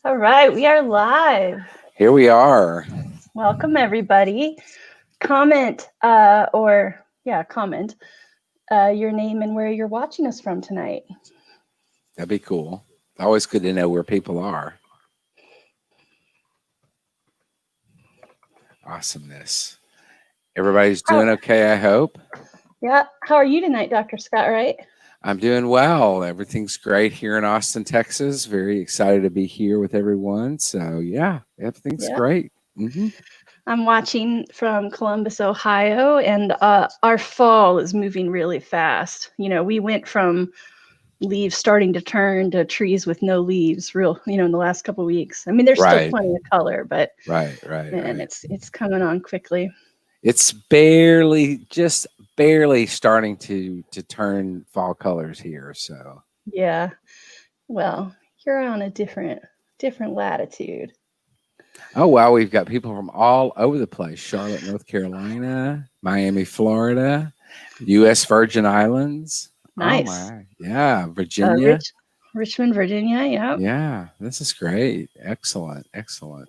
All right, we are live. Here we are. Welcome, everybody. Comment comment your name and where you're watching us from tonight. That'd be cool. Always good to know where people are. Awesomeness. Everybody's doing okay, I hope. Yeah. How are you tonight, Dr. Scott Wright? I'm doing well. Everything's great here in Austin, Texas. Very excited to be here with everyone. So, yeah, everything's great. I'm watching from Columbus, Ohio, and our fall is moving really fast. You know, we went from leaves starting to turn to trees with no leaves in the last couple of weeks. I mean, there's still plenty of color, but it's coming on quickly. It's just barely starting to turn fall colors here. So yeah, well, you're on a different latitude. Oh, wow. We've got people from all over the place. Charlotte, North Carolina, Miami, Florida, U.S. Virgin Islands. Nice. Oh, my. Yeah. Virginia. Richmond, Virginia. Yeah. Yeah. This is great. Excellent. Excellent.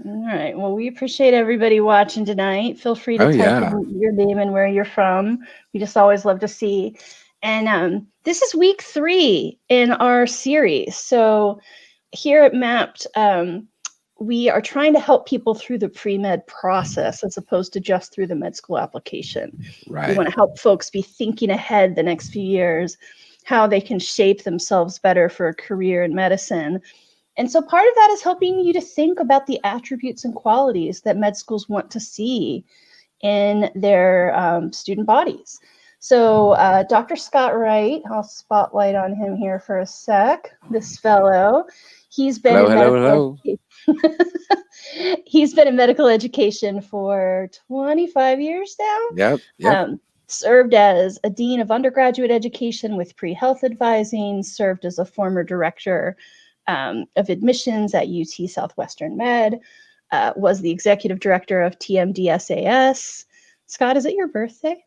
All right. Well, we appreciate everybody watching tonight. Feel free to type in your name and where you're from. We just always love to see. And this is week 3 in our series. So here at Mapped, we are trying to help people through the pre-med process as opposed to just through the med school application. Right. We want to help folks be thinking ahead the next few years, how they can shape themselves better for a career in medicine. And so part of that is helping you to think about the attributes and qualities that med schools want to see in their student bodies. So Dr. Scott Wright, I'll spotlight on him here for a sec. This fellow, he's been he's been in medical education for 25 years now. Yep. Served as a dean of undergraduate education with pre-health advising, served as a former director of admissions at UT Southwestern Med, was the executive director of TMDSAS. Scott, is it your birthday?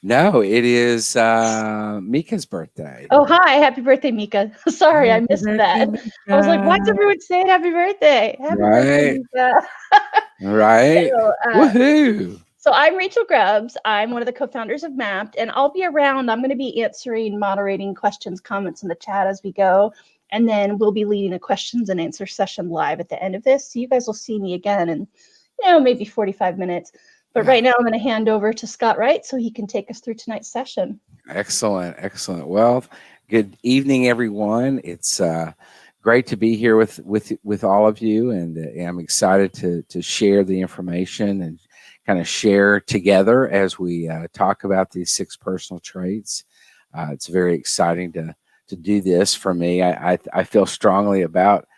No, it is Mika's birthday. Oh, hi. Happy birthday, Mika. Sorry, I missed that. Mika. I was like, why is everyone saying happy birthday? Happy birthday, Mika. Right. Woohoo. So I'm Rachel Grubbs. I'm one of the co-founders of Mapped, and I'll be around. I'm going to be answering, moderating questions, comments in the chat as we go. And then we'll be leading a questions and answer session live at the end of this. So you guys will see me again in, maybe 45 minutes. But right now I'm going to hand over to Scott Wright so he can take us through tonight's session. Excellent. Well, good evening, everyone. It's great to be here with all of you, and I'm excited to share the information and kind of share together as we talk about these 6 personal traits. It's very exciting to do this for me. I feel strongly about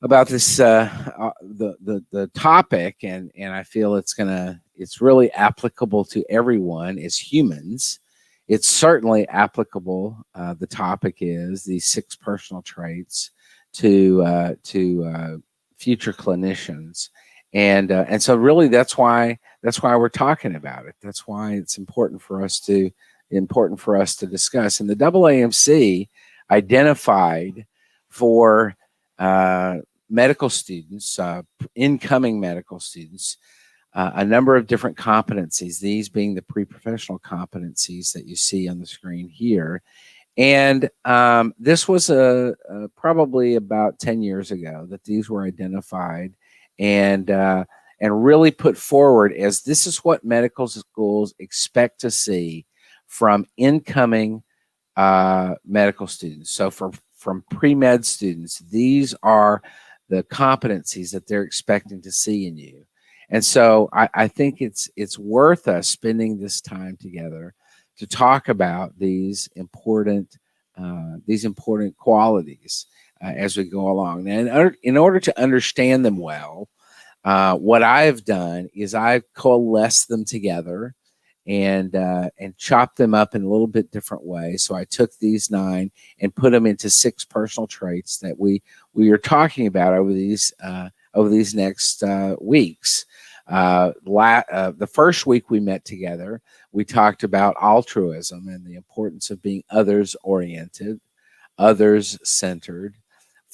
this the topic, and I feel it's really applicable to everyone as humans. It's certainly applicable. The topic is these 6 personal traits to future clinicians, and so really that's why we're talking about it. That's why it's important for us to discuss. And the AAMC identified for medical students, incoming medical students, a number of different competencies, these being the pre-professional competencies that you see on the screen here. And this was probably about 10 years ago that these were identified and really put forward as this is what medical schools expect to see from incoming medical students. So from pre-med students, these are the competencies that they're expecting to see in you. And so I think it's worth us spending this time together to talk about these important qualities as we go along. And in order to understand them well, what I've done is I've coalesced them together and chopped them up in a little bit different way. So I took these 9 and put them into 6 personal traits that we are talking about over these next weeks. The first week we met together, we talked about altruism and the importance of being others-oriented, others-centered,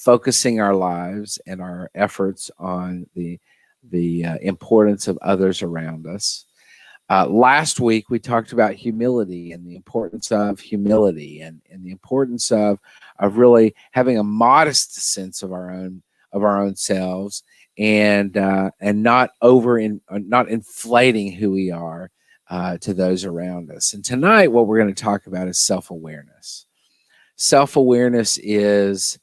focusing our lives and our efforts on the importance of others around us. Last week, we talked about humility and the importance of humility and the importance of really having a modest sense of our own selves and not not inflating who we are to those around us. And tonight, what we're going to talk about is self-awareness. Self-awareness is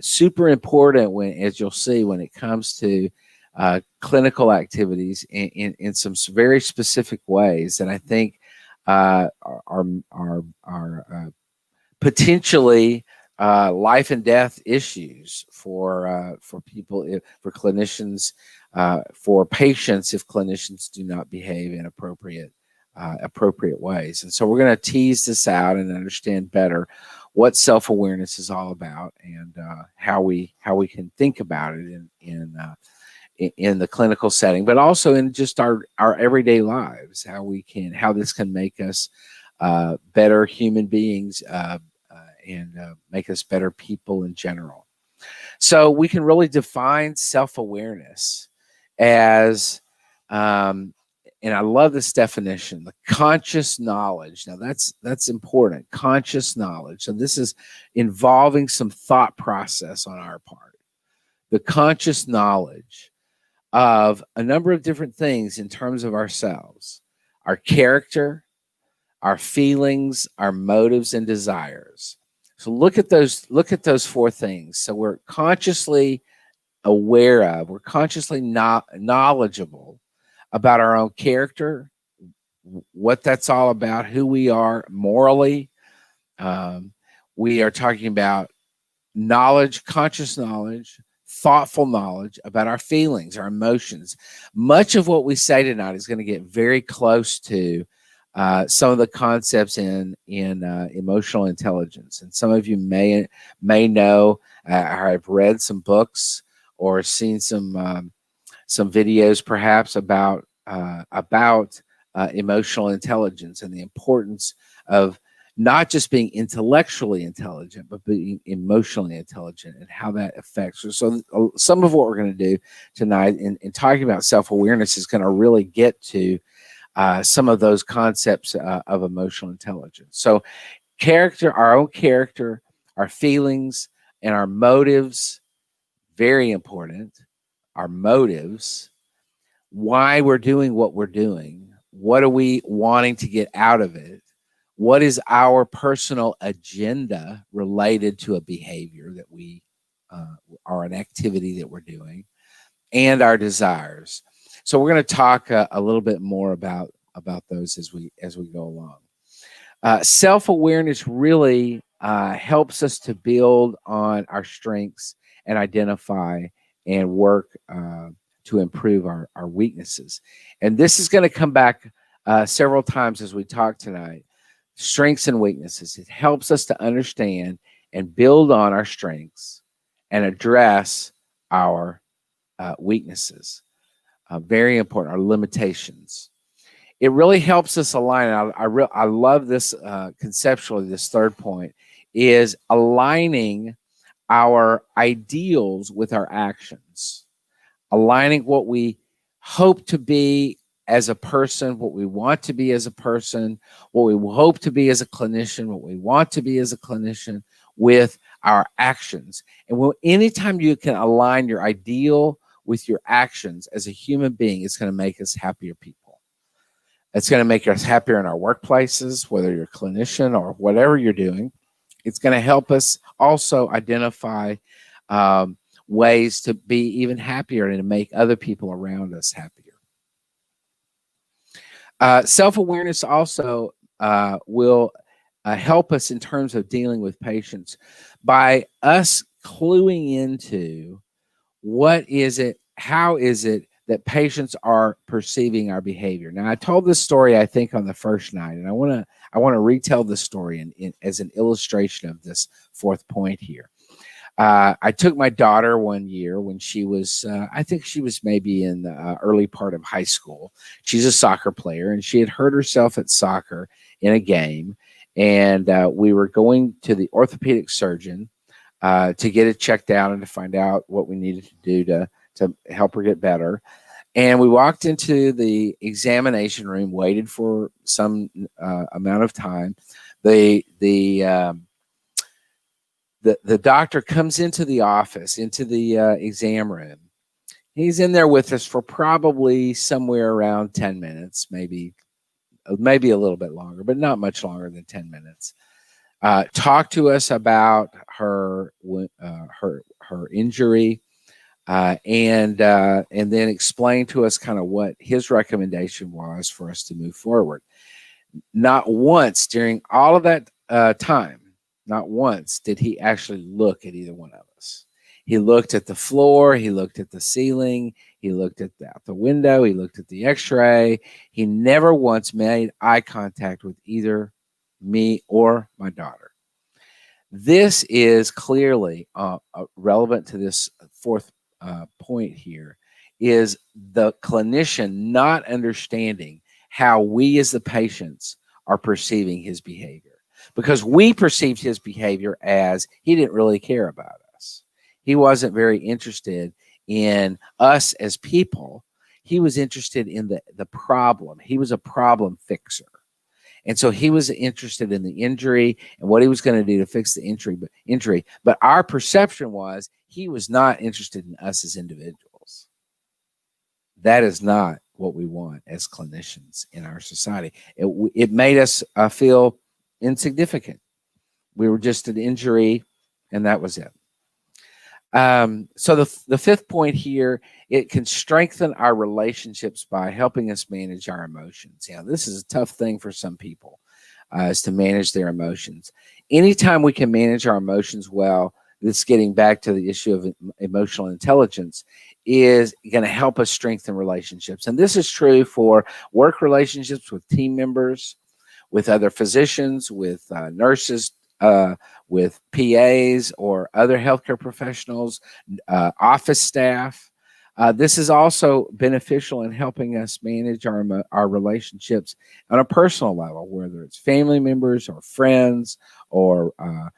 super important as you'll see, when it comes to clinical activities in some very specific ways that I think are potentially life and death issues for people, for clinicians, for patients if clinicians do not behave in appropriate ways. And so we're going to tease this out and understand better what self-awareness is all about and how we can think about it in the clinical setting, but also in just our everyday lives, how this can make us better human beings and make us better people in general. So we can really define self-awareness as, and I love this definition, the conscious knowledge. Now that's important, conscious knowledge. So this is involving some thought process on our part. The conscious knowledge of a number of different things in terms of ourselves, our character, our feelings, our motives and desires. So look at those four things. So we're consciously aware of, we're consciously knowledgeable about our own character, what that's all about, who we are morally. We are talking about knowledge, conscious knowledge, thoughtful knowledge about our feelings, our emotions. Much of what we say tonight is going to get very close to some of the concepts in emotional intelligence. And some of you may know, or I've read some books or seen some videos perhaps about emotional intelligence and the importance of not just being intellectually intelligent, but being emotionally intelligent and how that affects us. So some of what we're going to do tonight in talking about self-awareness is going to really get to some of those concepts of emotional intelligence. So character, our own character, our feelings, and our motives, very important. Our motives, why we're doing what we're doing, what are we wanting to get out of it? What is our personal agenda related to a behavior that we or an activity that we're doing, and our desires. So we're going to talk a little bit more about those as we go along. Self-awareness really helps us to build on our strengths and identify and work to improve our weaknesses. And this is going to come back several times as we talk tonight. Strengths and weaknesses. It helps us to understand and build on our strengths and address our weaknesses. Very important, our limitations. It really helps us align. I love this conceptually. This third point is aligning our ideals with our actions, aligning what we hope to be as a person, what we want to be as a person, what we hope to be as a clinician, what we want to be as a clinician with our actions. And anytime you can align your ideal with your actions as a human being, it's going to make us happier people. It's going to make us happier in our workplaces, whether you're a clinician or whatever you're doing. It's going to help us also identify ways to be even happier and to make other people around us happier. Self-awareness also will help us in terms of dealing with patients by us cluing into what is it, how is it that patients are perceiving our behavior. Now, I told this story, I think, on the first night, and I want to retell this story as an illustration of this fourth point here. I took my daughter one year when she was, I think she was maybe in the early part of high school. She's a soccer player, and she had hurt herself at soccer in a game. And we were going to the orthopedic surgeon to get it checked out and to find out what we needed to do to help her get better. And we walked into the examination room, waited for some amount of time. The doctor comes into the office, into the exam room. He's in there with us for probably somewhere around 10 minutes, maybe a little bit longer, but not much longer than 10 minutes. Talk to us about her injury, and then explain to us kind of what his recommendation was for us to move forward. Not once during all of that time, not once did he actually look at either one of us. He looked at the floor, he looked at the ceiling, he looked at the window, he looked at the x-ray. He never once made eye contact with either me or my daughter. This is clearly relevant to this fourth point here, is the clinician not understanding how we as the patients are perceiving his behavior, because we perceived his behavior as he didn't really care about us. He wasn't very interested in us as people. He was interested in the problem. He was a problem fixer. And so he was interested in the injury and what he was going to do to fix the injury. But our perception was he was not interested in us as individuals. That is not what we want as clinicians in our society. It made us feel insignificant. We were just an injury, and that was it. So the fifth point here, it can strengthen our relationships by helping us manage our emotions. This is a tough thing for some people, is to manage their emotions. Anytime we can manage our emotions well, this getting back to the issue of emotional intelligence, is going to help us strengthen relationships. And this is true for work relationships with team members, with other physicians, with nurses, with PAs or other healthcare professionals, office staff. This is also beneficial in helping us manage our relationships on a personal level, whether it's family members or friends or other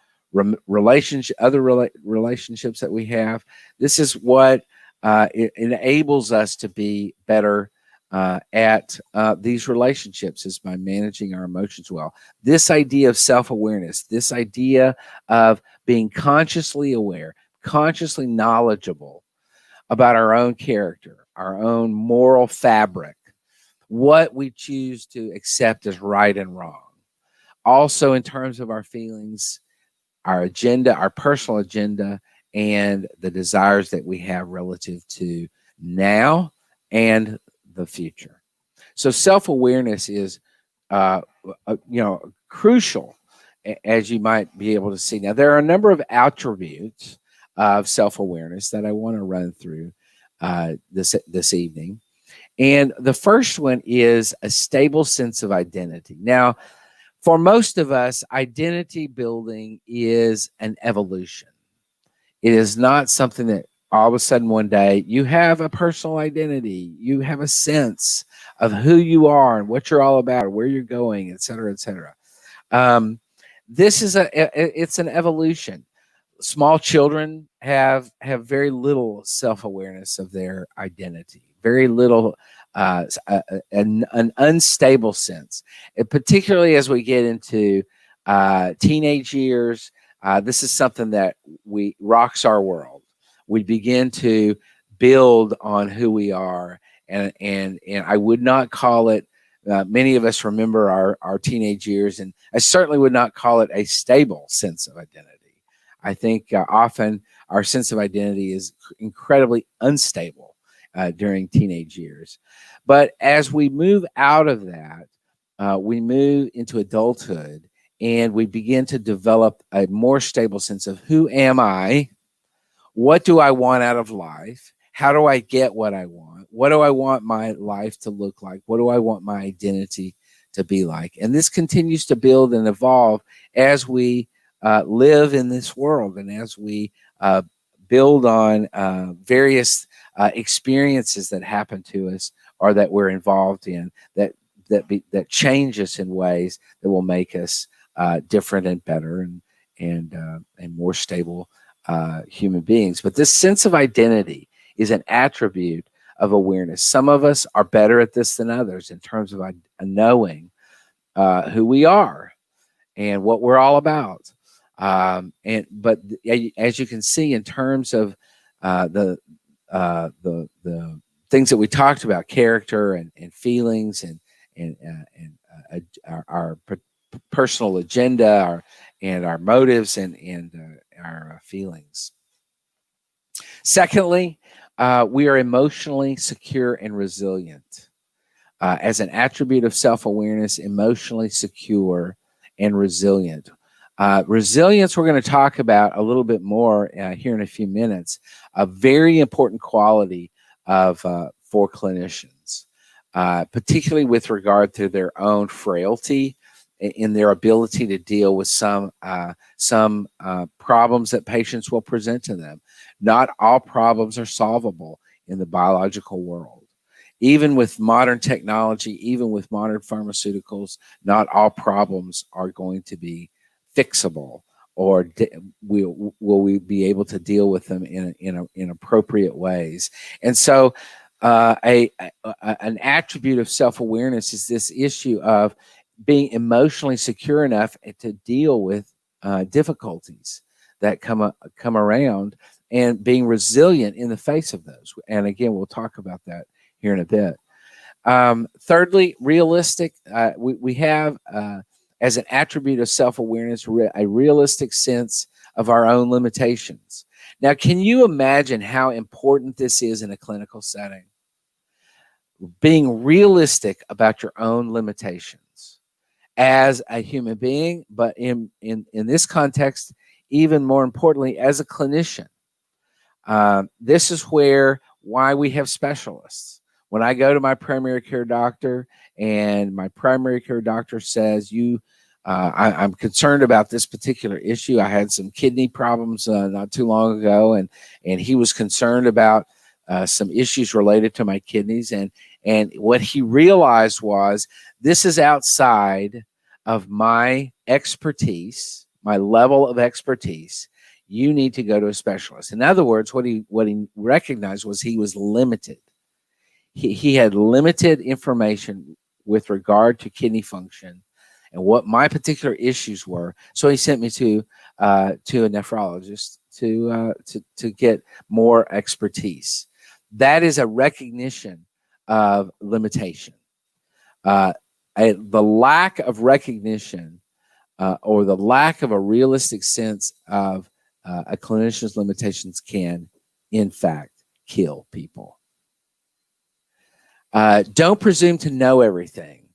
relationships that we have. This is what it enables us to be better at these relationships, is by managing our emotions well. This idea of self-awareness, this idea of being consciously aware, consciously knowledgeable about our own character, our own moral fabric, what we choose to accept as right and wrong. Also, in terms of our feelings, our agenda, our personal agenda, and the desires that we have relative to now and the future. So self-awareness is, crucial, as you might be able to see. Now, there are a number of attributes of self-awareness that I want to run through this evening. And the first one is a stable sense of identity. Now, for most of us, identity building is an evolution. It is not something that all of a sudden one day you have a personal identity, you have a sense of who you are and what you're all about, or where you're going, et cetera, et cetera. This is it's an evolution. Small children have very little self-awareness of their identity, very little, an unstable sense, and particularly as we get into teenage years. This is something that rocks our world. We begin to build on who we are, and I would not call it. Many of us remember our teenage years, and I certainly would not call it a stable sense of identity. I think often our sense of identity is incredibly unstable during teenage years. But as we move out of that, we move into adulthood, and we begin to develop a more stable sense of who am I? What do I want out of life? How do I get what I want? What do I want my life to look like? What do I want my identity to be like? And this continues to build and evolve as we live in this world, and as we build on various experiences that happen to us or that we're involved in, that change us in ways that will make us different and better and more stable human beings. But this sense of identity is an attribute of awareness. Some of us are better at this than others in terms of knowing who we are and what we're all about. But as you can see, in terms of the things that we talked about, character and feelings and our personal agenda, our motives and our feelings. Secondly, we are emotionally secure and resilient. As an attribute of self-awareness, emotionally secure and resilient. Resilience, we're going to talk about a little bit more here in a few minutes. A very important quality for clinicians, particularly with regard to their own frailty in their ability to deal with some problems that patients will present to them. Not all problems are solvable in the biological world. Even with modern technology, even with modern pharmaceuticals, not all problems are going to be fixable, or will we be able to deal with them in appropriate ways. And so an attribute of self-awareness is this issue of being emotionally secure enough to deal with difficulties that come around, and being resilient in the face of those. And again, we'll talk about that here in a bit. Thirdly, realistic. We have, as an attribute of self-awareness, a realistic sense of our own limitations. Now, can you imagine how important this is in a clinical setting? Being realistic about your own limitations as a human being, but in this context, even more importantly, as a clinician. This is why we have specialists. When I go to my primary care doctor and my primary care doctor says, I'm concerned about this particular issue. I had some kidney problems not too long ago, and he was concerned about some issues related to my kidneys. And what he realized was, this is outside of my expertise, my level of expertise. You need to go to a specialist. In other words, what he recognized was he was limited. He had limited information with regard to kidney function and what my particular issues were. So he sent me to a nephrologist to get more expertise. That is a recognition of limitation. The lack of recognition or the lack of a realistic sense of a clinician's limitations can, in fact, kill people. Don't presume to know everything.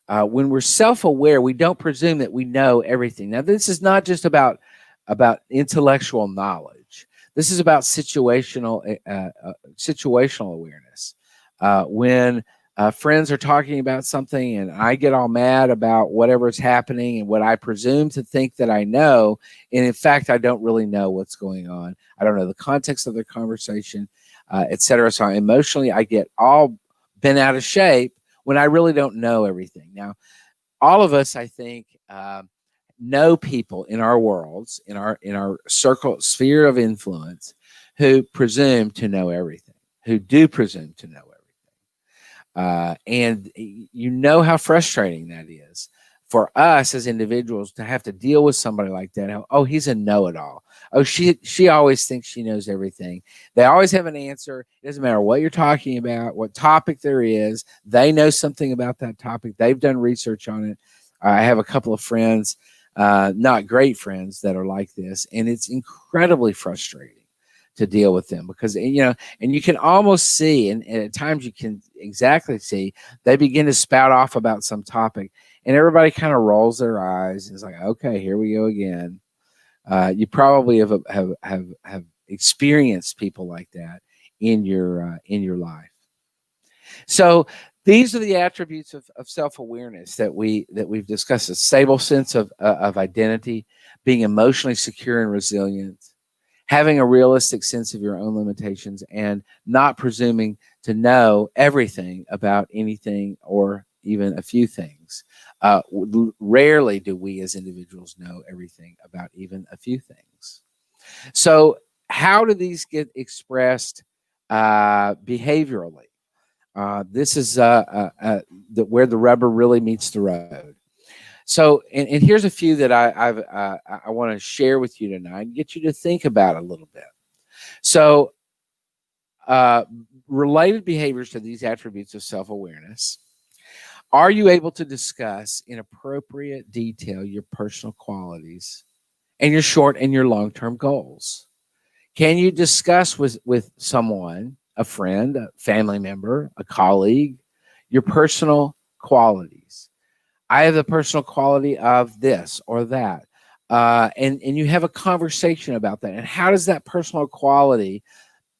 When we're self-aware, we don't presume that we know everything. Now, this is not just about intellectual knowledge. This is about situational awareness. When friends are talking about something and I get all mad about whatever's happening and what I presume to think that I know, and in fact, I don't really know what's going on. I don't know the context of the conversation, etc. So emotionally, I get all bent out of shape when I really don't know everything. Now, all of us, I think, know people in our worlds, in our sphere of influence, who presume to know everything, who do presume to know everything. And you know how frustrating that is for us as individuals to have to deal with somebody like that. Oh, he's a know-it-all. Oh, she always thinks she knows everything. They always have an answer. It doesn't matter what you're talking about, what topic there is. They know something about that topic. They've done research on it. I have a couple of friends, not great friends, that are like this, and it's incredibly frustrating to deal with them because, and you can almost see, and at times you can exactly see, they begin to spout off about some topic, and everybody kind of rolls their eyes. It's like, okay, here we go again. You probably have experienced people like that in your life. So these are the attributes of self-awareness that we've discussed: a stable sense of identity, being emotionally secure and resilient, having a realistic sense of your own limitations, and not presuming to know everything about anything or even a few things. Rarely do we as individuals know everything about even a few things. So how do these get expressed behaviorally? This is where the rubber really meets the road. So, and here's a few that I want to share with you tonight and get you to think about a little bit. So, uh, related behaviors to these attributes of self-awareness. Are you able to discuss in appropriate detail your personal qualities and your short and your long-term goals? Can you discuss with someone, a friend, a family member, a colleague, your personal qualities? I have the personal quality of this or that. And you have a conversation about that. And how does that personal quality,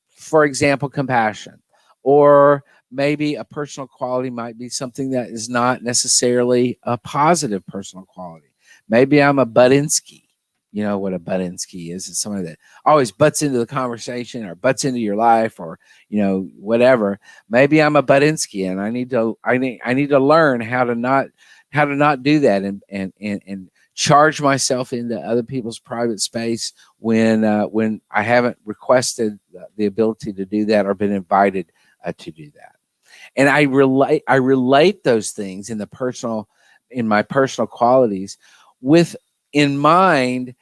for example, compassion, or maybe a personal quality might be something that is not necessarily a positive personal quality. Maybe I'm a Budinsky. You know what a Budinsky is? It's somebody that always butts into the conversation or butts into your life, or whatever. Maybe I'm a Budinsky, and I need to learn how to not do that, and charge myself into other people's private space when I haven't requested the ability to do that or been invited to do that. And I relate those things in my personal qualities with in mind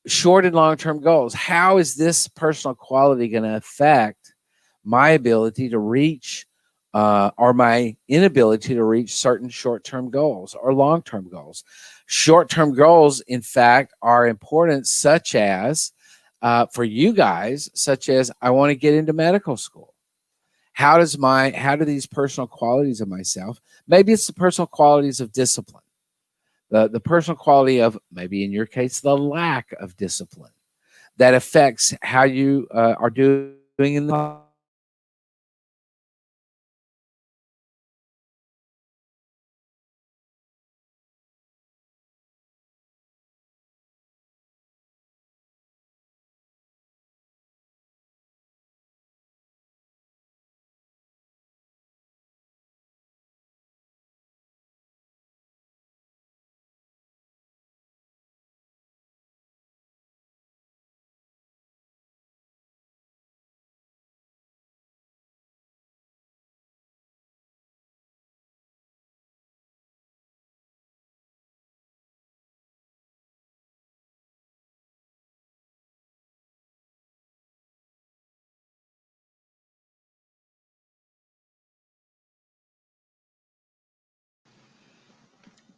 short and long term goals. How is this personal quality going to affect my ability to reach or my inability to reach certain short term goals or long term goals? Short term goals, in fact, are important, such as for you guys, such as I want to get into medical school. How do these personal qualities of myself? Maybe it's the personal qualities of discipline, the personal quality of, maybe in your case, the lack of discipline that affects how you are doing in the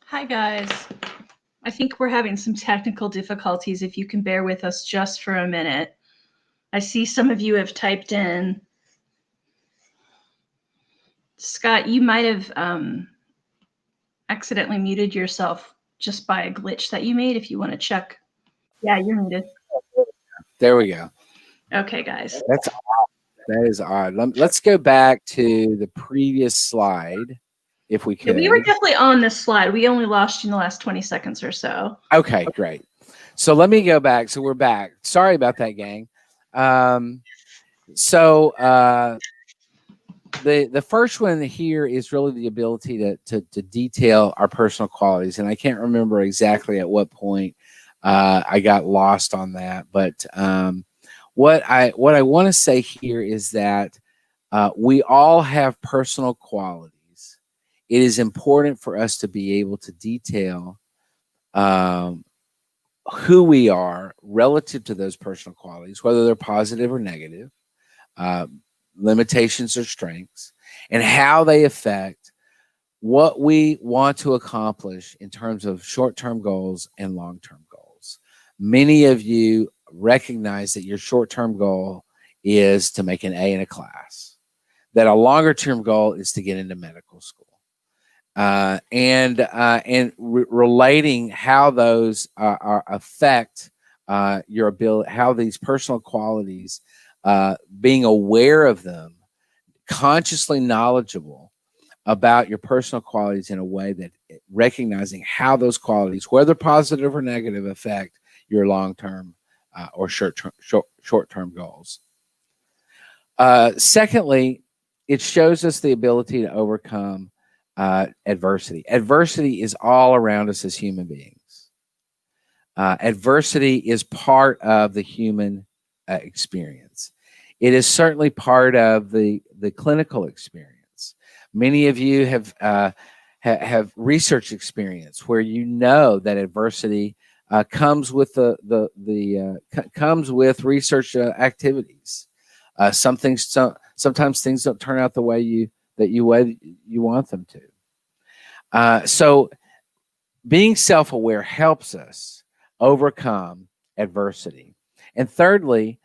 Hi, guys. I think we're having some technical difficulties. If you can bear with us just for a minute. I see some of you have typed in. Scott, you might have accidentally muted yourself just by a glitch that you made. If you want to check. Yeah, you're muted. There we go. Okay, guys. That is odd. Let's go back to the previous slide, if we Yeah, could. we were definitely on this slide. We only lost you in the last 20 seconds or so. Okay, great. So let me go back. So we're back. Sorry about that, gang. So the first one here is really the ability to detail our personal qualities, and I can't remember exactly at what point I got lost on that. But what I want to say here is that we all have personal qualities. It is important for us to be able to detail um, who we are relative to those personal qualities, whether they're positive or negative, uh, limitations or strengths, and how they affect what we want to accomplish in terms of short term goals and long term goals. Many of you recognize that your short term goal is to make an A in a class, that a longer term goal is to get into medical school. Relating how those affect your ability, how these personal qualities, being aware of them, consciously knowledgeable about your personal qualities in a way that recognizing how those qualities, whether positive or negative, affect your long-term or short-term goals. Secondly, it shows us the ability to overcome adversity. Adversity is all around us as human beings. Adversity is part of the human experience. It is certainly part of the clinical experience. Many of you have research experience where you know that adversity comes with comes with research activities. Sometimes things don't turn out the way you want them to. So being self-aware helps us overcome adversity. And thirdly,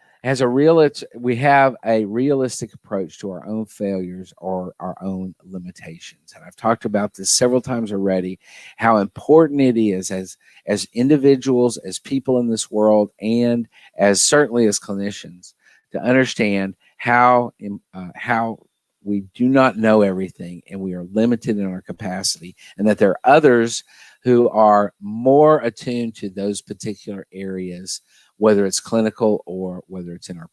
we have a realistic approach to our own failures or our own limitations. And I've talked about this several times already, how important it is as individuals, as people in this world, and as certainly as clinicians, to understand how we do not know everything and we are limited in our capacity, and that there are others who are more attuned to those particular areas, whether it's clinical or whether it's in our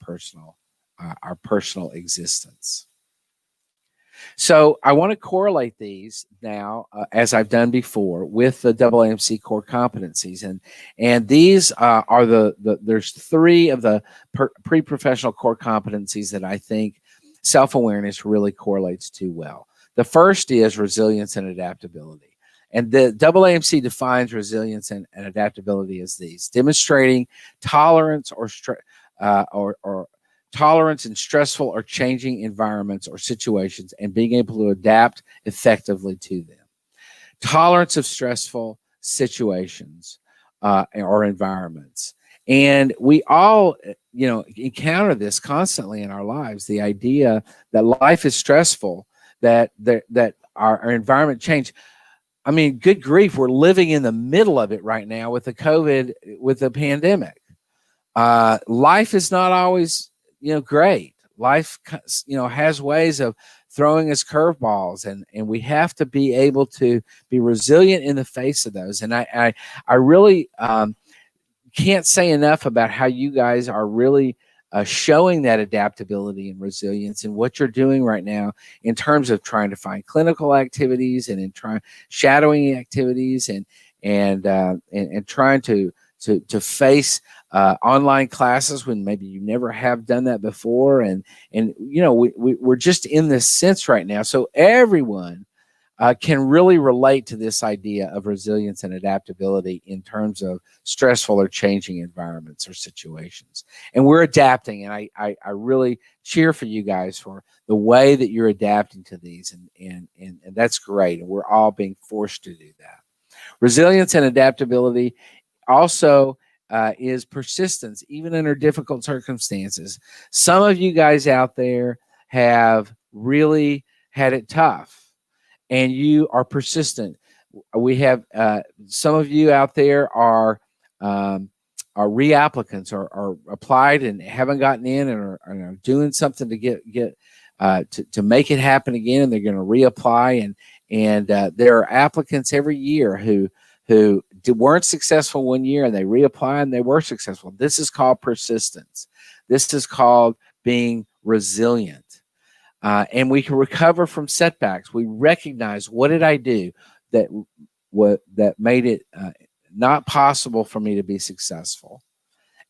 personal existence. So I want to correlate these now, as I've done before, with the AAMC core competencies, and these are there's three of the pre-professional core competencies that I think self-awareness really correlates to well. The first is resilience and adaptability. And the AAMC defines resilience and adaptability as these: demonstrating tolerance or tolerance in stressful or changing environments or situations and being able to adapt effectively to them. Tolerance of stressful situations or environments. And we all, encounter this constantly in our lives, the idea that life is stressful, that our environment change. I mean, good grief, we're living in the middle of it right now with the pandemic. Life is not always, great. Life, has ways of throwing us curveballs, and we have to be able to be resilient in the face of those. And I really can't say enough about how you guys are really showing that adaptability and resilience in what you're doing right now in terms of trying to find clinical activities and in trying shadowing activities and trying to face online classes when maybe you never have done that before, and we're just in this sense right now. So everyone can really relate to this idea of resilience and adaptability in terms of stressful or changing environments or situations. And we're adapting, and I really cheer for you guys for the way that you're adapting to these, and that's great. And we're all being forced to do that. Resilience and adaptability also is persistence, even under difficult circumstances. Some of you guys out there have really had it tough, and you are persistent. We have some of you out there are reapplicants or applied and haven't gotten in, and are doing something to get to make it happen again, and they're going to reapply. And there are applicants every year who weren't successful one year and they reapply and they were successful. This is called persistence. This is called being resilient. And we can recover from setbacks. We recognize, what did I do that made it not possible for me to be successful?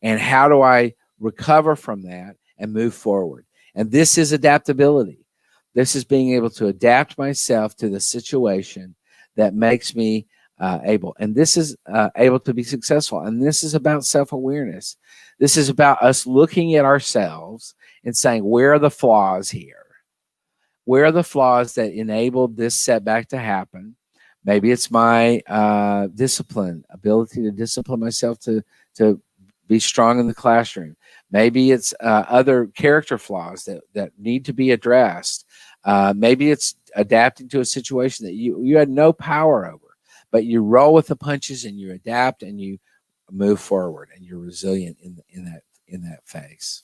And how do I recover from that and move forward? And this is adaptability. This is being able to adapt myself to the situation that makes me able. And this is able to be successful. And this is about self-awareness. This is about us looking at ourselves and saying, where are the flaws here? Where are the flaws that enabled this setback to happen? Maybe it's my ability to discipline myself to be strong in the classroom. Maybe it's other character flaws that need to be addressed. Maybe it's adapting to a situation that you had no power over, but you roll with the punches and you adapt and you move forward, and you're resilient in that phase.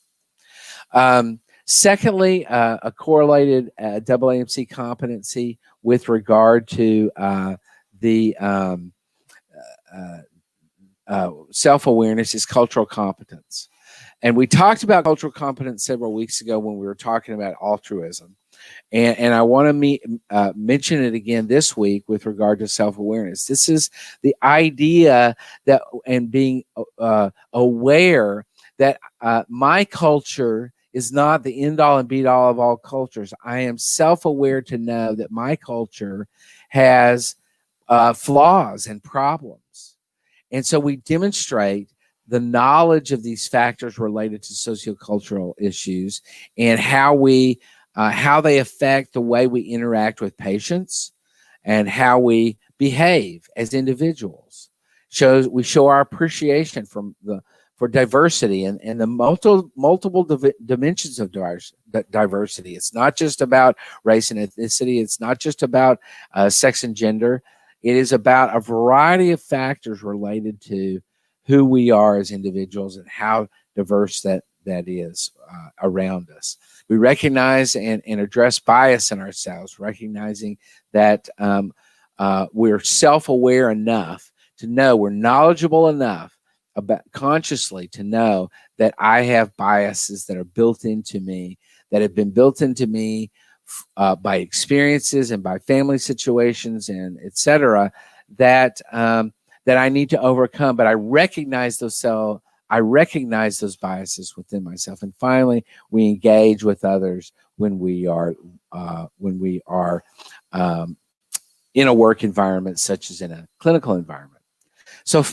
Secondly, a correlated AAMC competency with regard to the self-awareness is cultural competence. And we talked about cultural competence several weeks ago when we were talking about altruism. And I want to mention it again this week with regard to self-awareness. This is the idea that, and being aware that my culture is not the end all and beat all of all cultures. I am self-aware to know that my culture has flaws and problems. And so we demonstrate the knowledge of these factors related to sociocultural issues and how they affect the way we interact with patients and how we behave as individuals. We show our appreciation for diversity and the multiple dimensions of diversity. It's not just about race and ethnicity. It's not just about sex and gender. It is about a variety of factors related to who we are as individuals and how diverse that is around us. We recognize and address bias in ourselves, recognizing that we're self-aware enough to know, we're knowledgeable enough about consciously to know that I have biases that are built into me, that have been built into me by experiences and by family situations and etc. that I need to overcome. But I recognize those biases within myself. And finally, we engage with others when we are in a work environment, such as in a clinical environment. So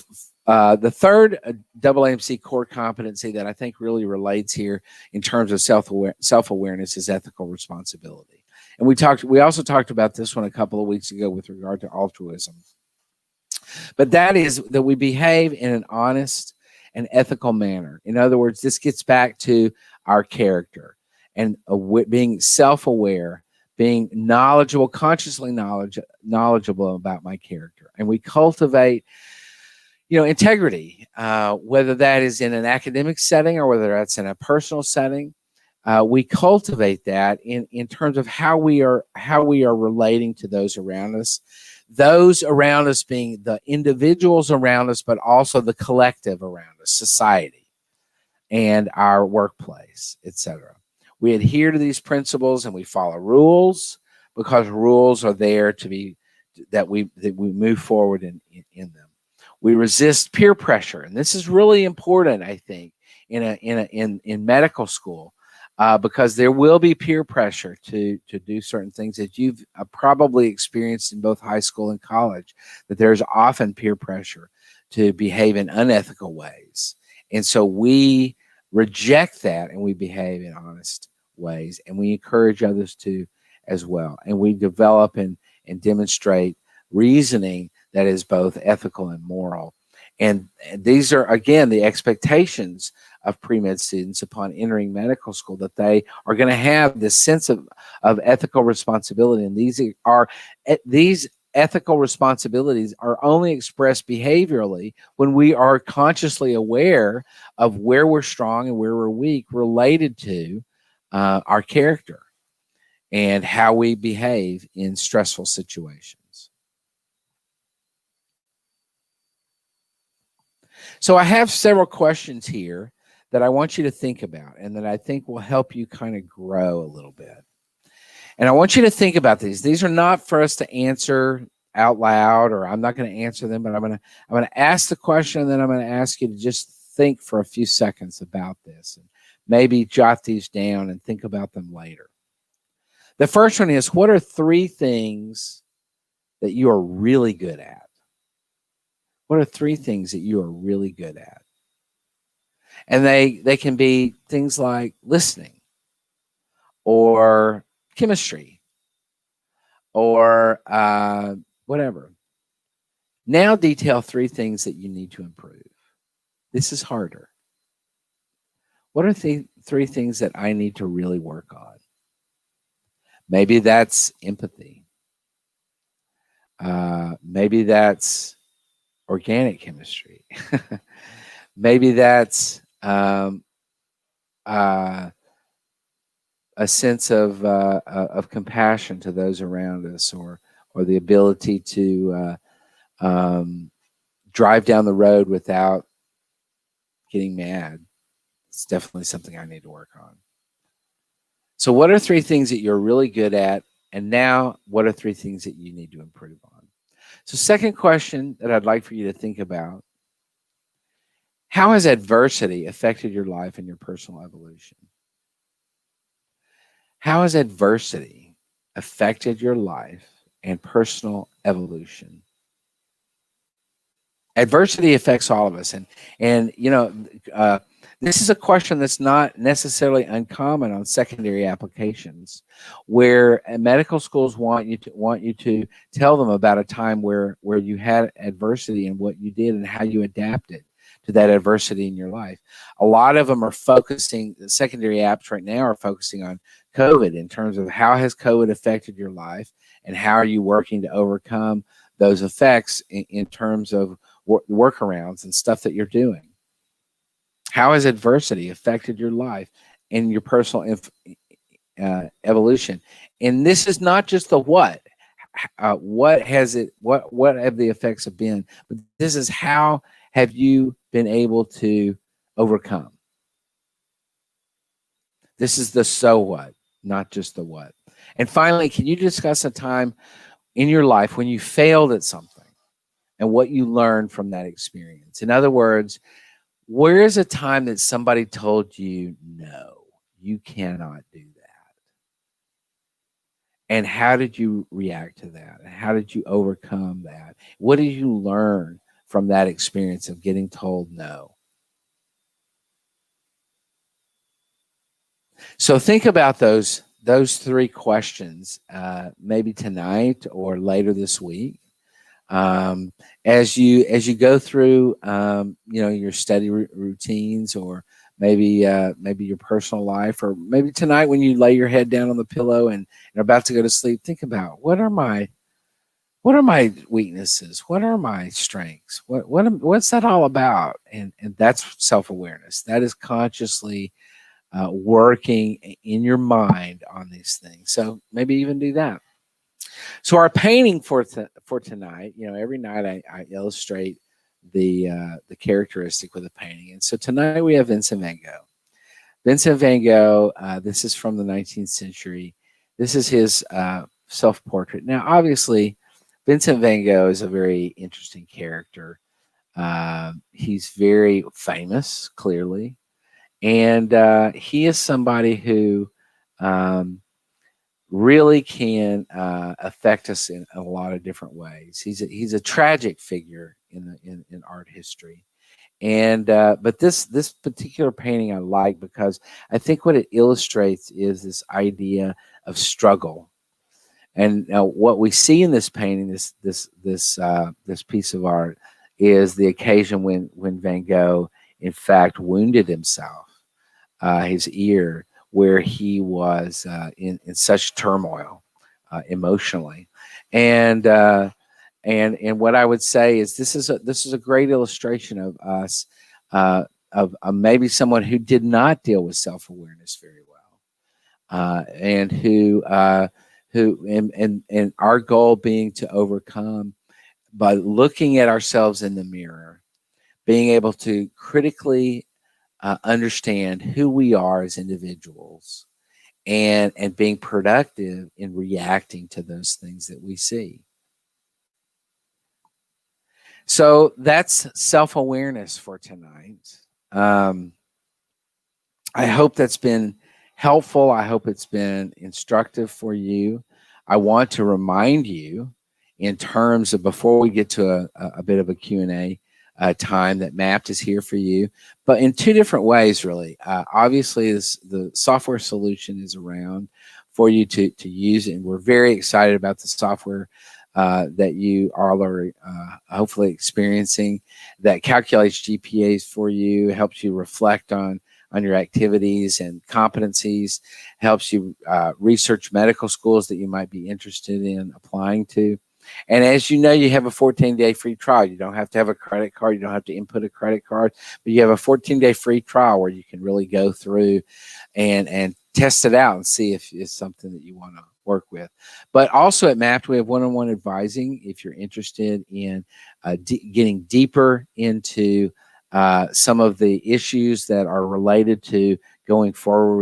the third AAMC core competency that I think really relates here in terms of self-awareness is ethical responsibility. And we also talked about this one a couple of weeks ago with regard to altruism. But that is that we behave in an honest and ethical manner. In other words, this gets back to our character and being self-aware, being knowledgeable, consciously knowledgeable about my character. And we cultivate integrity, whether that is in an academic setting or whether that's in a personal setting. We cultivate that in terms of how we are relating to those around us being the individuals around us, but also the collective around us, society and our workplace, etc. We adhere to these principles and we follow rules because rules are there to be that we move forward in them. We resist peer pressure, and this is really important, I think, in medical school, because there will be peer pressure to do certain things that you've probably experienced in both high school and college. That there's often peer pressure to behave in unethical ways, and so we reject that and we behave in honest ways, and we encourage others to as well, and we develop and demonstrate reasoning that is both ethical and moral. And these are, again, the expectations of pre-med students upon entering medical school, that they are going to have this sense of ethical responsibility. And these ethical responsibilities are only expressed behaviorally when we are consciously aware of where we're strong and where we're weak related to our character and how we behave in stressful situations. So I have several questions here that I want you to think about and that I think will help you kind of grow a little bit. And I want you to think about these. These are not for us to answer out loud, or I'm not going to answer them, but I'm going to ask the question, and then I'm going to ask you to just think for a few seconds about this and maybe jot these down and think about them later. The first one is, what are 3 things that you are really good at? What are 3 things that you are really good at? And they can be things like listening or chemistry or whatever. Now detail 3 things that you need to improve. This is harder. What are the 3 things that I need to really work on? Maybe that's empathy. Maybe that's organic chemistry. Maybe that's a sense of compassion to those around us, or the ability to drive down the road without getting mad. It's definitely something I need to work on. So what are 3 things that you're really good at? And now, what are 3 things that you need to improve on? So second question that I'd like for you to think about: How has adversity affected your life and your personal evolution? How has adversity affected your life and personal evolution? Adversity affects all of us, and this is a question that's not necessarily uncommon on secondary applications, where medical schools want you to tell them about a time where you had adversity and what you did and how you adapted to that adversity in your life. A lot of them are focusing, the secondary apps right now are focusing on COVID in terms of how has COVID affected your life and how are you working to overcome those effects in terms of workarounds and stuff that you're doing. How has adversity affected your life and your personal evolution? And this is not just the what. What has it? What have the effects have been? But this is how have you been able to overcome? This is the so what, not just the what. And finally, can you discuss a time in your life when you failed at something and what you learned from that experience? In other words, where is a time that somebody told you, no, you cannot do that? And how did you react to that? And how did you overcome that? What did you learn from that experience of getting told no? So think about those three questions, maybe tonight or later this week, um, as you go through your study routines, or maybe your personal life, or maybe tonight when you lay your head down on the pillow and are about to go to sleep. Think about what are my weaknesses, what are my strengths, what's that all about? And that's self-awareness. That is consciously working in your mind on these things. So maybe even do that. So our painting for tonight, every night I illustrate the characteristic with a painting, and so tonight we have Vincent van Gogh. Vincent van Gogh. This is from the 19th century. This is his self-portrait. Now, obviously, Vincent van Gogh is a very interesting character. He's very famous, clearly, and he is somebody who um, really can affect us in a lot of different ways. He's a tragic figure in art history, and but this particular painting I like because I think what it illustrates is this idea of struggle. And what we see in this painting, this piece of art, is the occasion when Van Gogh, in fact, wounded himself, his ear, where he was in such turmoil emotionally, and and what I would say is this is a great illustration of us, of maybe someone who did not deal with self awareness very well, and and our goal being to overcome by looking at ourselves in the mirror, being able to critically understand who we are as individuals, and being productive in reacting to those things that we see. So that's self-awareness for tonight. um, I hope that's been helpful. I hope it's been instructive for you. I want to remind you, in terms of, before we get to a bit of a Q&A time, that MAPT is here for you, but in two different ways, really. Obviously, the software solution is around for you to use, and we're very excited about the software that you all are hopefully experiencing, that calculates GPAs for you, helps you reflect on your activities and competencies, helps you research medical schools that you might be interested in applying to. And as you know, you have a 14-day free trial. You don't have to have a credit card. You don't have to input a credit card, but you have a 14-day free trial where you can really go through and test it out and see if it's something that you want to work with. But also at MAPT, we have one-on-one advising if you're interested in getting deeper into some of the issues that are related to going forward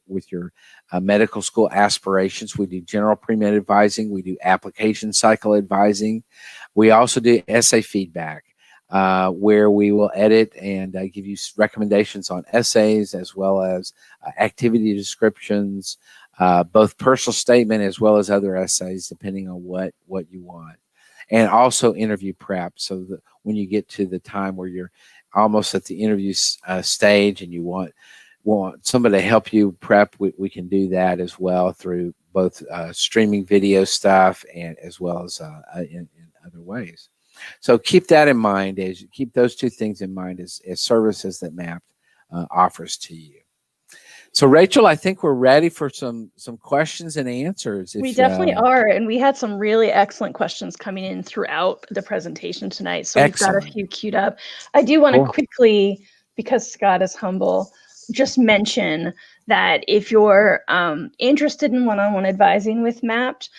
with your medical school aspirations. We do general pre-med advising. We do application cycle advising. We also do essay feedback. where we will edit and give you recommendations on essays as well as activity descriptions, both personal statement as well as other essays, depending on what you want. And also interview prep, so that when you get to the time where you're almost at the interview stage and you want somebody to help you prep, we can do that as well through both streaming video stuff and as well as in other ways. So keep that in mind, as you keep those two things in mind as services that MAPT offers to you. So Rachel, I think we're ready for some questions and answers. We definitely are, and we had some really excellent questions coming in throughout the presentation tonight. So we've got a few queued up. I do want to quickly, because Scott is humble, just mention that if you're interested in one-on-one advising with MAPT,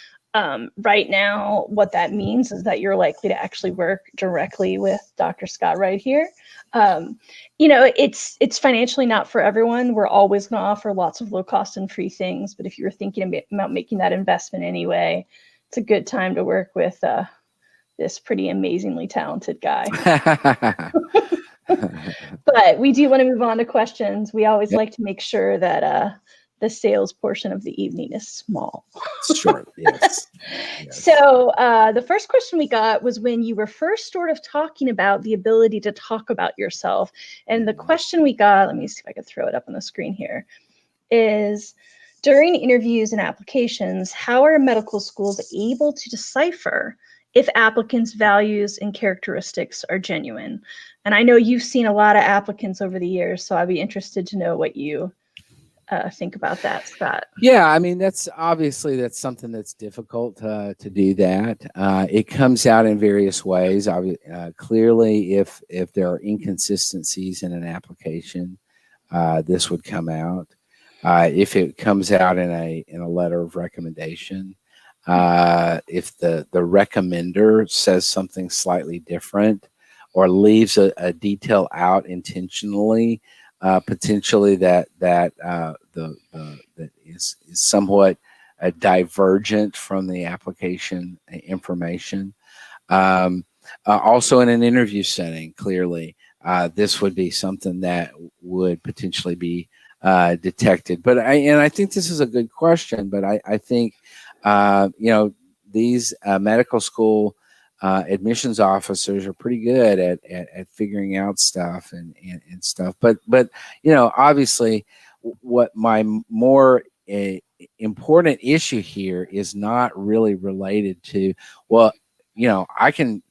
right now, what that means is that you're likely to actually work directly with Dr. Scott right here. You know, it's financially not for everyone. We're always going to offer lots of low cost and free things, but if you're thinking about making that investment anyway, it's a good time to work with this pretty amazingly talented guy. But we do want to move on to questions. We always like to make sure that the sales portion of the evening is small. Sure, yes. So the first question we got was when you were first sort of talking about the ability to talk about yourself. And the question we got, let me see if I could throw it up on the screen here, is during interviews and applications, how are medical schools able to decipher if applicants' values and characteristics are genuine? And I know you've seen a lot of applicants over the years, so I'd be interested to know what you think about that, Scott. Yeah, I mean, that's something that's difficult to do that. It comes out in various ways. Clearly, if there are inconsistencies in an application, this would come out. If it comes out in a letter of recommendation, if the recommender says something slightly different or leaves a detail out intentionally, potentially that is somewhat divergent from the application information. Also, in an interview setting, clearly, this would be something that would potentially be detected. But I think this is a good question. But I think these medical school admissions officers are pretty good at figuring out stuff and stuff. But obviously, what my more important issue here is not really related to, well, I can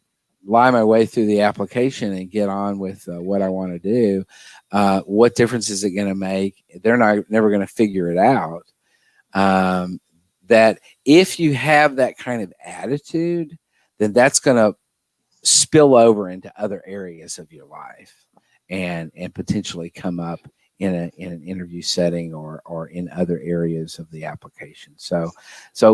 lie my way through the application and get on with what I want to do. What difference is it going to make? They're never going to figure it out. That if you have that kind of attitude, then that's going to spill over into other areas of your life and potentially come up in an interview setting or in other areas of the application.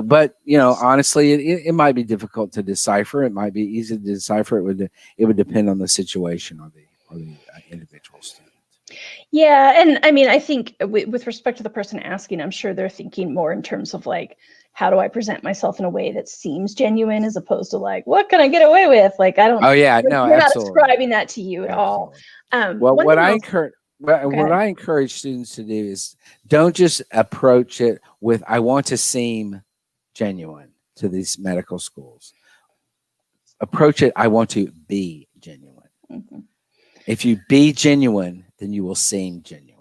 But honestly, it might be difficult to decipher. It might be easy to decipher. It would depend on the situation or the individual student. Yeah, and I mean, I think with respect to the person asking, I'm sure they're thinking more in terms of like, how do I present myself in a way that seems genuine, as opposed to like, what can I get away with? Like, I don't. Oh yeah, no, we're absolutely. not ascribing that to you at all. Well, what I encourage students to do is don't just approach it with, I want to seem genuine to these medical schools. Approach it, I want to be genuine. Mm-hmm. If you be genuine, then you will seem genuine.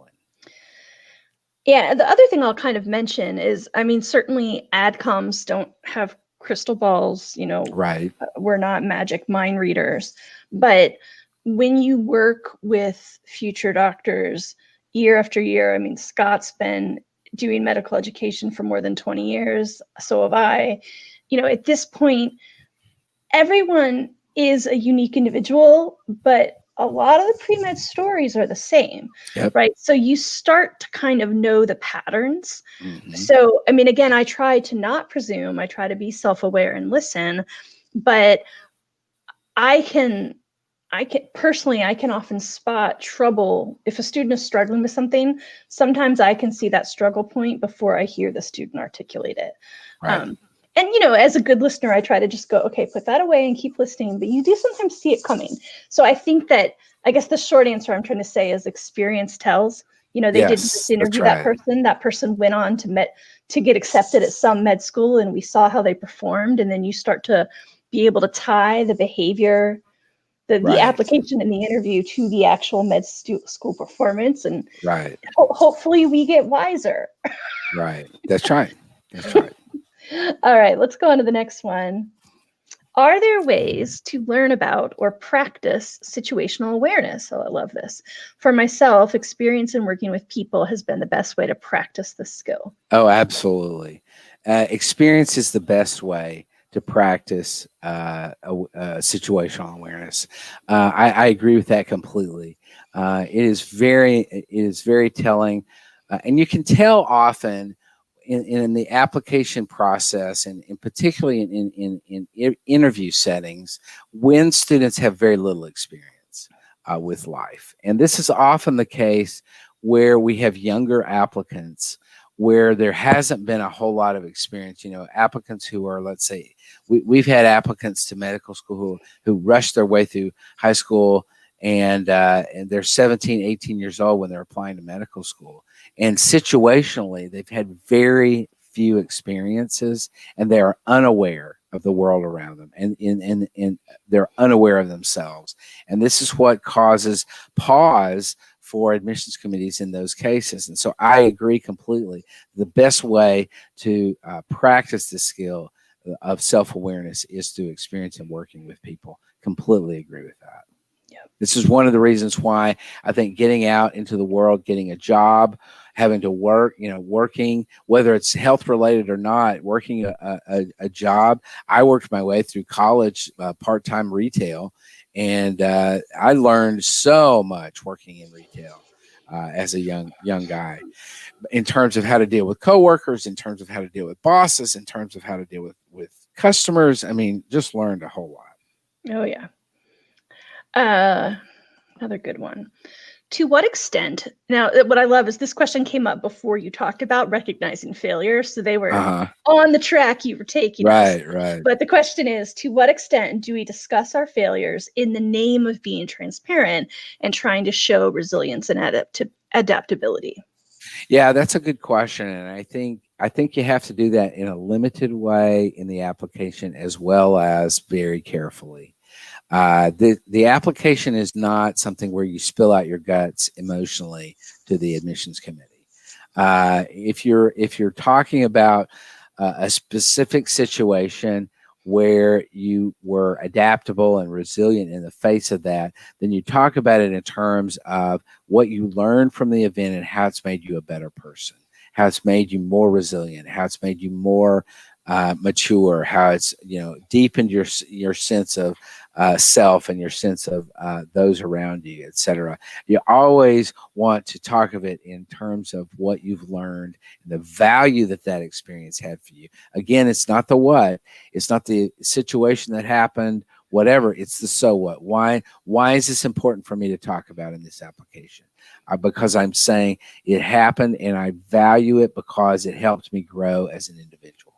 Yeah, the other thing I'll kind of mention is, I mean, certainly adcoms don't have crystal balls, right. We're not magic mind readers, but when you work with future doctors year after year, I mean, Scott's been doing medical education for more than 20 years, so have I. At this point, everyone is a unique individual, but a lot of the pre-med stories are the same, right? So you start to kind of know the patterns. Mm-hmm. So, I mean, again, I try to not presume, I try to be self-aware and listen, but I can often spot trouble. If a student is struggling with something, sometimes I can see that struggle point before I hear the student articulate it. Right. And, you know, as a good listener, I try to just go, okay, put that away and keep listening. But you do sometimes see it coming. So I think that, I guess the short answer I'm trying to say is experience tells. You know, they didn't just Yes, that's interview that right. person. That person went on to get accepted at some med school, and we saw how they performed. And then you start to be able to tie the behavior, the Right, application and the interview to the actual school performance. And right, hopefully we get wiser. right. That's right. That's right. All right, let's go on to the next one. Are there ways to learn about or practice situational awareness? Oh, I love this. For myself, experience in working with people has been the best way to practice this skill. Oh, absolutely. Experience is the best way to practice situational awareness. I agree with that completely. It is very telling, and you can tell often in the application process, and particularly in interview settings, when students have very little experience with life, and this is often the case where we have younger applicants where there hasn't been a whole lot of experience. Applicants who are, let's say, we've had applicants to medical school who rushed their way through high school, and they're 17, 18 years old when they're applying to medical school. And situationally, they've had very few experiences, and they are unaware of the world around them, and they're unaware of themselves. And this is what causes pause for admissions committees in those cases. And so I agree completely. The best way to practice the skill of self-awareness is through experience in working with people. Completely agree with that. Yep. This is one of the reasons why I think getting out into the world, getting a job, having to work, working, whether it's health related or not, working a job. I worked my way through college, part-time retail, and I learned so much working in retail as a young guy, in terms of how to deal with coworkers, in terms of how to deal with bosses, in terms of how to deal with customers. I mean, just learned a whole lot. Oh, yeah. Another good one. To what extent? Now, what I love is this question came up before you talked about recognizing failure. So they were Uh-huh. on the track you were taking us. Right. But the question is, to what extent do we discuss our failures in the name of being transparent and trying to show resilience and adaptability? Yeah, that's a good question, and I think you have to do that in a limited way in the application as well as very carefully. The application is not something where you spill out your guts emotionally to the admissions committee. If you're talking about a specific situation where you were adaptable and resilient in the face of that, then you talk about it in terms of what you learned from the event and how it's made you a better person, how it's made you more resilient, how it's made you more mature, how it's deepened your sense of self and your sense of those around you, etc. You always want to talk of it in terms of what you've learned and the value that experience had for you. Again, it's not the what, it's not the situation that happened, whatever. It's the so what. Why is this important for me to talk about in this application? Because I'm saying it happened and I value it because it helped me grow as an individual.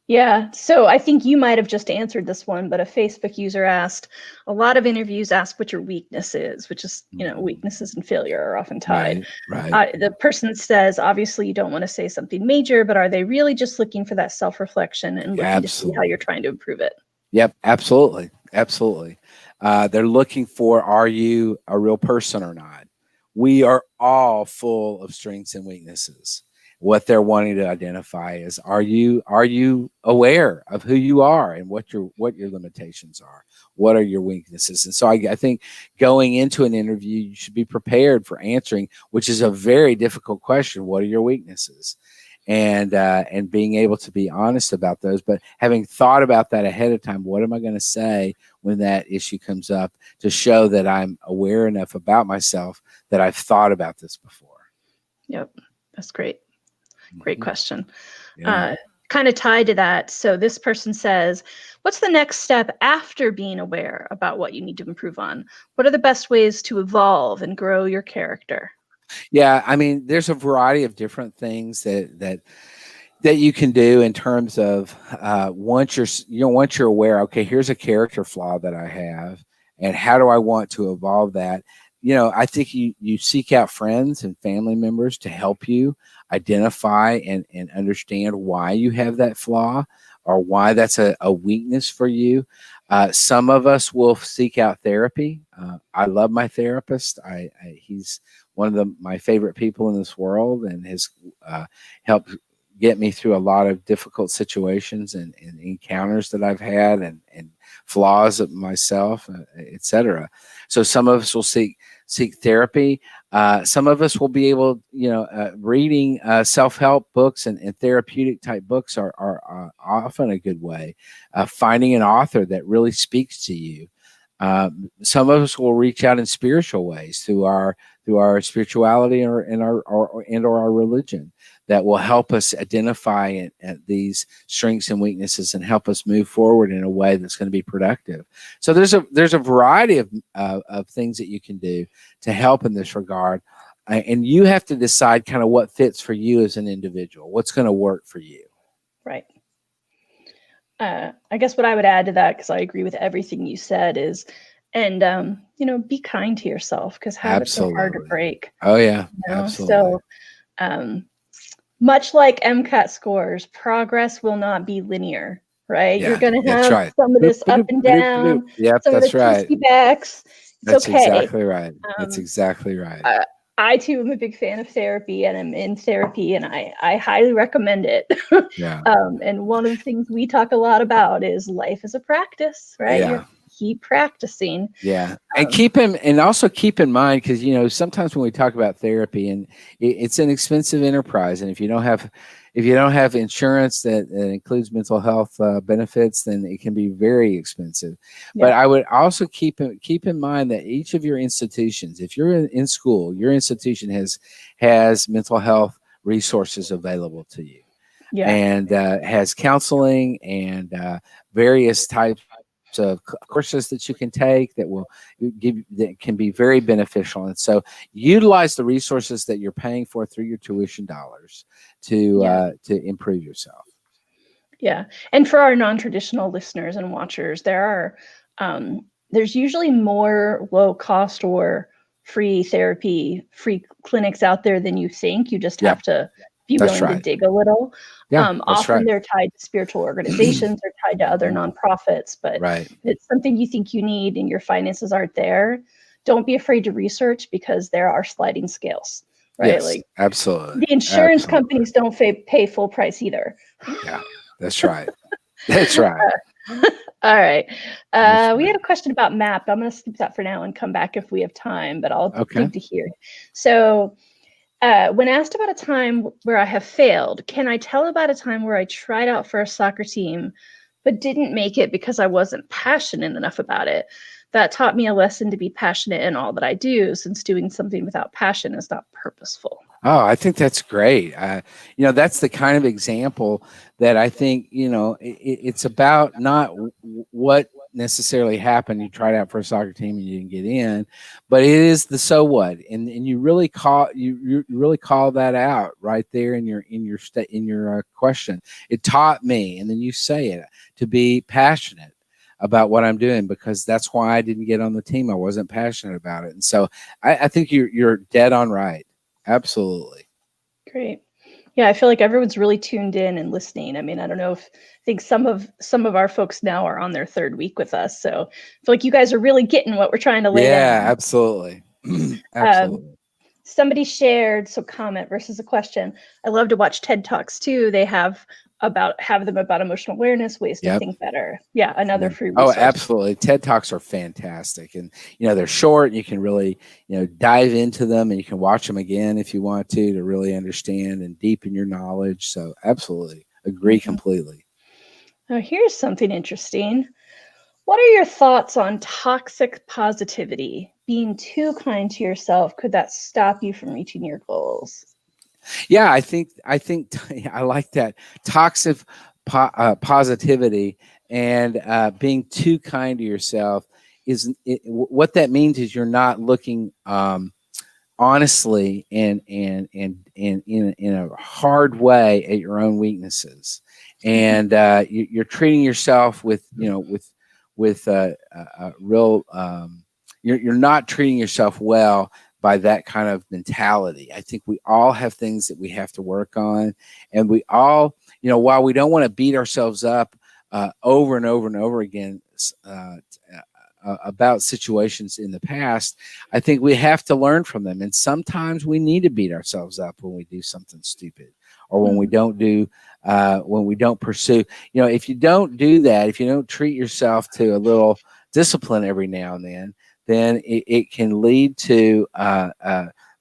Yeah, so I think you might have just answered this one, but a Facebook user asked, a lot of interviews ask what your weakness is, which is, weaknesses and failure are often tied. Right. The person says, obviously, you don't want to say something major, but are they really just looking for that self-reflection and looking to see how you're trying to improve it? Yep, absolutely. They're looking for, are you a real person or not? We are all full of strengths and weaknesses. What they're wanting to identify is, are you aware of who you are and what your limitations are? What are your weaknesses? And so I think going into an interview, you should be prepared for answering, which is a very difficult question. What are your weaknesses? And being able to be honest about those, but having thought about that ahead of time. What am I going to say when that issue comes up, to show that I'm aware enough about myself that I've thought about this before? Yep, that's great. Great question. Yeah. Kind of tied to that. So this person says, what's the next step after being aware about what you need to improve on? What are the best ways to evolve and grow your character? Yeah, I mean, there's a variety of different things that that you can do in terms of once you're aware, okay, here's a character flaw that I have, and how do I want to evolve that. I think you seek out friends and family members to help you identify and understand why you have that flaw, or why that's a weakness for you. Some of us will seek out therapy. I love my therapist. He's one of my favorite people in this world, and has helped get me through a lot of difficult situations and encounters that I've had, and flaws of myself, etc. So some of us will seek therapy. Some of us will be able, reading self-help books and therapeutic type books are often a good way. Finding an author that really speaks to you. Some of us will reach out in spiritual ways through our spirituality, or our religion, that will help us identify these strengths and weaknesses, and help us move forward in a way that's going to be productive. So there's a variety of things that you can do to help in this regard, and you have to decide kind of what fits for you as an individual, what's going to work for you. Right. I guess what I would add to that, because I agree with everything you said, is, and be kind to yourself, because habits are hard to break. Oh yeah, absolutely. So much like MCAT scores, progress will not be linear, right? Yeah, You're going to that's have right. some of this up and down, Yep, some of that's the right. twisty backs. It's That's okay. exactly right. That's exactly right. I too am a big fan of therapy, and I'm in therapy, and I highly recommend it. Yeah. And one of the things we talk a lot about is life is a practice, right? Yeah. You keep practicing. Yeah. And also keep in mind, because, sometimes when we talk about therapy, and it's an expensive enterprise. And if you don't have insurance that includes mental health benefits, then it can be very expensive. Yeah. But I would also keep in mind that each of your institutions, if you're in school, your institution has mental health resources available to you. Yeah. And has counseling and various types of courses that you can take that can be very beneficial. And so utilize the resources that you're paying for through your tuition dollars to improve yourself. Yeah. And for our non-traditional listeners and watchers, there's usually more low cost or free therapy, free clinics out there than you think. You just have to be willing to dig a little. Yeah, often they're tied to spiritual organizations or tied to other nonprofits, but if it's something you think you need and your finances aren't there, don't be afraid to research, because there are sliding scales, right? Yes, absolutely. The insurance companies don't pay full price either. Yeah, that's right. That's right. All right. We had a question about MAP. I'm going to skip that for now and come back if we have time, but I'll dig to hear. So when asked about a time where I have failed, can I tell about a time where I tried out for a soccer team but didn't make it because I wasn't passionate enough about it? That taught me a lesson to be passionate in all that I do, since doing something without passion is not purposeful. Oh, I think that's great. That's the kind of example that I think, it's about not what necessarily happened. You tried out for a soccer team and you didn't get in, but it is the so what, and you really call that out right there in your question. It taught me, and then you say it, to be passionate about what I'm doing, because that's why I didn't get on the team. I wasn't passionate about it, and so I think you're dead on right. Absolutely. Great. Yeah, I feel like everyone's really tuned in and listening. I mean, I don't know I think some of our folks now are on their third week with us. So I feel like you guys are really getting what we're trying to lay down. Yeah, absolutely. Absolutely. Somebody shared, so comment versus a question. I love to watch TED Talks too. They have them about emotional awareness, ways to think better. Yeah, another free resource. Oh, absolutely. TED Talks are fantastic, and they're short. You can really dive into them, and you can watch them again if you want to really understand and deepen your knowledge. So absolutely agree completely. Now here's something interesting. What are your thoughts on toxic positivity? Being too kind to yourself, could that stop you from reaching your goals? Yeah, I think I like that. Toxic positivity and being too kind to yourself what that means is you're not looking honestly and in a hard way at your own weaknesses, and you're treating yourself with real you're not treating yourself well by that kind of mentality. I think we all have things that we have to work on, and we all, while we don't want to beat ourselves up over and over and over again about situations in the past, I think we have to learn from them. And sometimes we need to beat ourselves up when we do something stupid, or when we don't when we don't pursue. If you don't do that, if you don't treat yourself to a little discipline every now and then it can lead to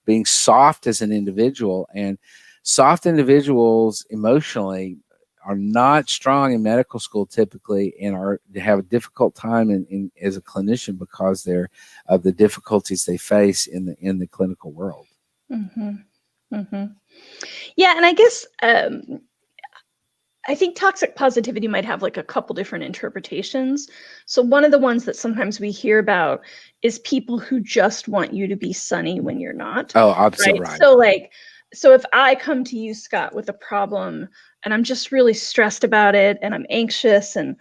being soft as an individual. And soft individuals emotionally are not strong in medical school typically, and have a difficult time in as a clinician because of the difficulties they face in the clinical world. Yeah, and I guess I think toxic positivity might have like a couple different interpretations. So one of the ones that sometimes we hear about is people who just want you to be sunny when you're not. Oh, absolutely right. So if I come to you, Scott, with a problem and I'm just really stressed about it and I'm anxious and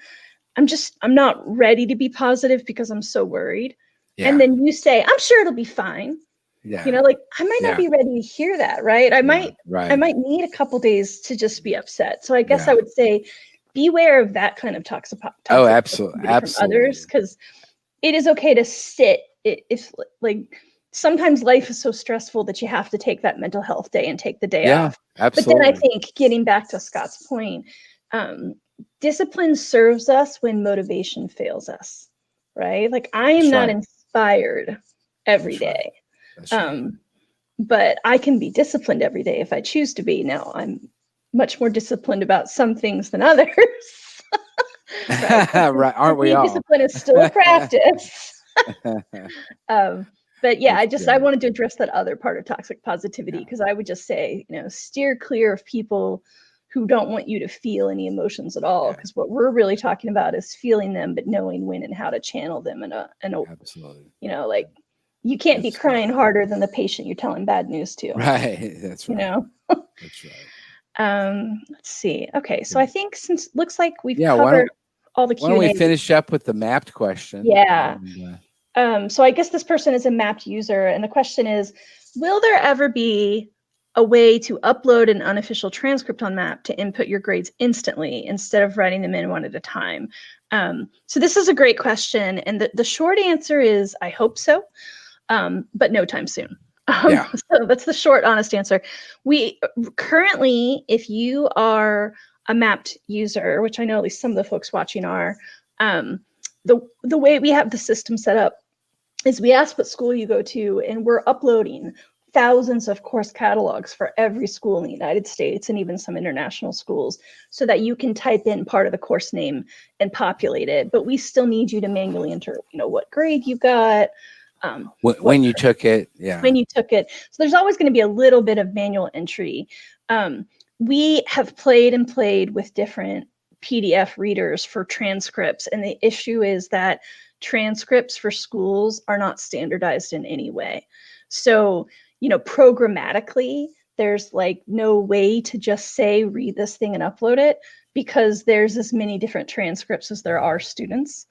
I'm not ready to be positive because I'm so worried. Yeah. And then you say, I'm sure it'll be fine. Yeah. I might not be ready to hear that, right? I might need a couple days to just be upset. So I guess I would say beware of that kind of toxic absolutely from others, because it is okay to sit if sometimes life is so stressful that you have to take that mental health day and take the day off. Absolutely. But then I think, getting back to Scott's point, discipline serves us when motivation fails us, right? Like, I am not inspired every day. That's right. But I can be disciplined every day if I choose to be. Now, I'm much more disciplined about some things than others. Right. Aren't we all? Discipline is still a practice. But yeah, I wanted to address that other part of toxic positivity, because I would just say, steer clear of people who don't want you to feel any emotions at all. Because what we're really talking about is feeling them, but knowing when and how to channel them in a absolutely. You can't be crying harder than the patient you're telling bad news to. Right. That's right. That's right. Let's see. Okay, so I think since it looks like we've covered all the Q&A. Why don't we finish up with the mapped question? Yeah. So I guess this person is a mapped user, and the question is, will there ever be a way to upload an unofficial transcript on MAP to input your grades instantly instead of writing them in one at a time? So this is a great question, and the short answer is I hope so, but no time soon. So that's the short, honest answer. We currently, if you are a mapped user, which I know at least some of the folks watching are, the way we have the system set up is we ask what school you go to, and we're uploading thousands of course catalogs for every school in the United States and even some international schools, so that you can type in part of the course name and populate it. But we still need you to manually enter, what grade you got, when you took it. When you took it. So there's always going to be a little bit of manual entry. We have played with different PDF readers for transcripts, and the issue is that transcripts for schools are not standardized in any way. So, programmatically, there's no way to just say, read this thing and upload it, because there's as many different transcripts as there are students.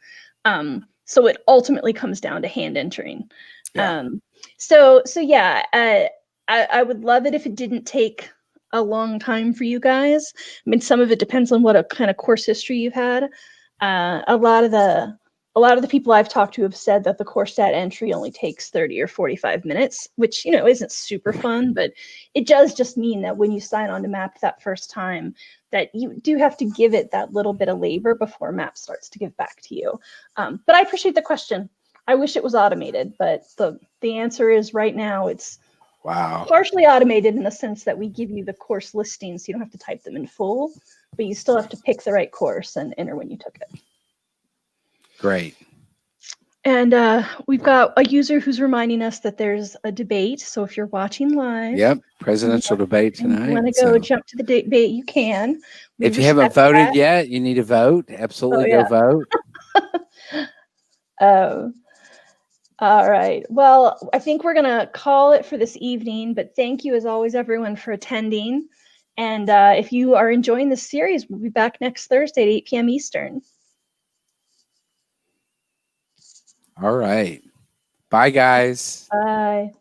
So it ultimately comes down to hand entering. So yeah, I would love it if it didn't take a long time for you guys. I mean, some of it depends on what kind of course history you've had. A lot of the people I've talked to have said that the course stat entry only takes 30 or 45 minutes, which, isn't super fun, but it does just mean that when you sign on to MAP that first time, that you do have to give it that little bit of labor before MAP starts to give back to you. But I appreciate the question. I wish it was automated, but the answer is right now it's partially automated in the sense that we give you the course listings, so you don't have to type them in full, but you still have to pick the right course and enter when you took it. Great. And we've got a user who's reminding us that there's a debate. So if you're watching live, presidential debate tonight. You want to go jump to the debate, you can. If you haven't voted yet, you need to vote. Absolutely, go vote. All right. Well, I think we're going to call it for this evening, but thank you as always, everyone, for attending. And if you are enjoying this series, we'll be back next Thursday at 8 p.m. Eastern. All right. Bye, guys. Bye.